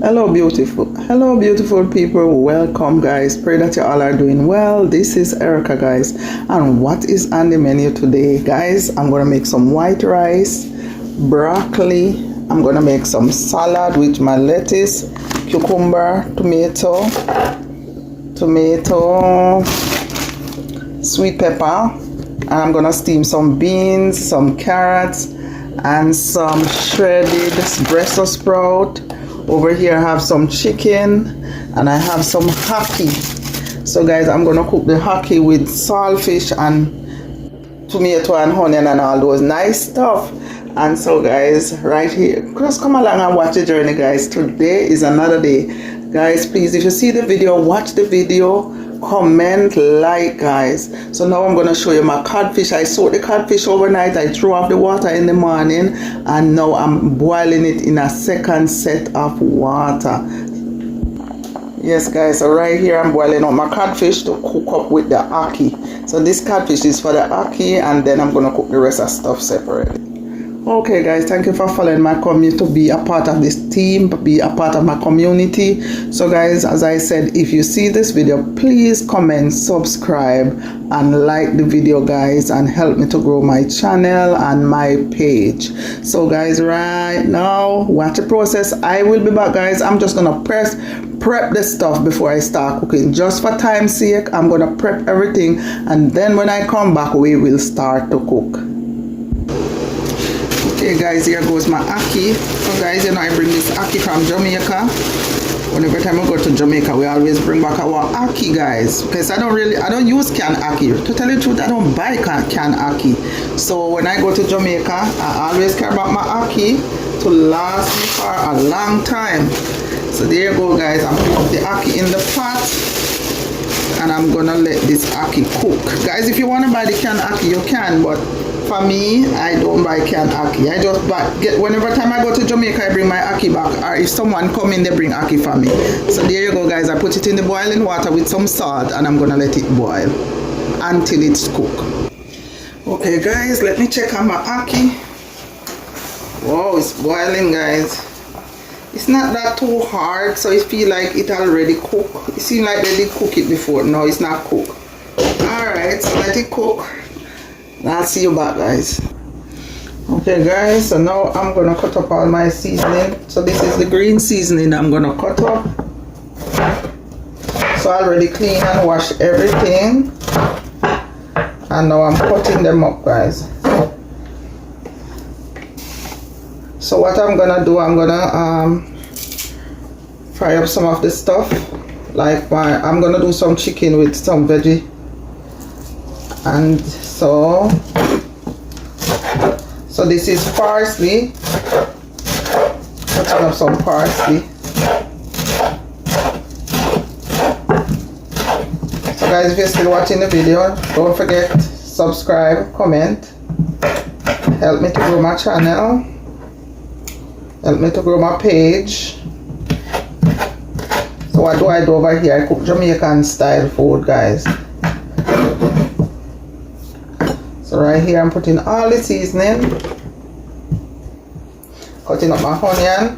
Hello beautiful people, welcome guys. Pray that you all are doing well. This is Erica guys, and what is on the menu today guys? I'm gonna make some white rice, broccoli. I'm gonna make some salad with my lettuce, cucumber, tomato, sweet pepper, and I'm gonna steam some beans, some carrots, and some shredded Brussels sprout. Over here I have some chicken and I have some hockey. So guys, I'm gonna cook the hockey with saltfish and tomato and onion and all those nice stuff. And so guys, right here, just come along and watch the journey guys. Today is another day guys. Please, if you see the video, watch the video, comment, like guys. So now I'm gonna show you my codfish. I soaked the codfish overnight. I threw off the water in the morning, and now I'm boiling it in a second set of water. Yes guys, so right here I'm boiling up my codfish to cook up with the ackee. So this codfish is for the ackee, and then I'm gonna cook the rest of stuff separately. Okay guys, thank you for following my community, to be a part of this team, be a part of my community. So guys, as I said, if you see this video, please comment, subscribe and like the video guys, and help me to grow my channel and my page. So guys, right now watch the process. I will be back guys. I'm just gonna prep the stuff before I start cooking. Just for time's sake, I'm gonna prep everything, and then when I come back we will start to cook. Okay guys, here goes my ackee. So guys, you know I bring this ackee from Jamaica. Whenever time I go to Jamaica, we always bring back our ackee guys, because I don't use canned ackee. To tell you the truth, I don't buy canned ackee. So when I go to Jamaica, I always care about my ackee to last me for a long time. So there you go guys, I'm putting the ackee in the pot, and I'm gonna let this ackee cook. Guys, if you want to buy the canned ackee, you can, but for me, I don't buy canned ackee. I just whenever time I go to Jamaica, I bring my ackee back, or if someone come in, they bring ackee for me. So there you go guys, I put it in the boiling water with some salt, and I'm gonna let it boil until it's cooked. Okay guys, let me check on my ackee. Wow, it's boiling guys. It's not that too hard, so it feel like it already cooked. It seems like they did cook it before. No, it's not cooked. Alright, so let it cook. I'll see you back guys. Okay guys, so now I'm gonna cut up all my seasoning. So this is the green seasoning I'm gonna cut up. So I already clean and wash everything, and now I'm cutting them up guys. So what I'm gonna do, I'm gonna fry up some of the stuff. Like I'm gonna do some chicken with some veggie. And so this is parsley. Cutting up some parsley. So guys, if you're still watching the video, don't forget subscribe, comment, help me to grow my channel, help me to grow my page. So what do I do over here? I cook Jamaican style food guys. So right here I'm putting all the seasoning, cutting up my onion,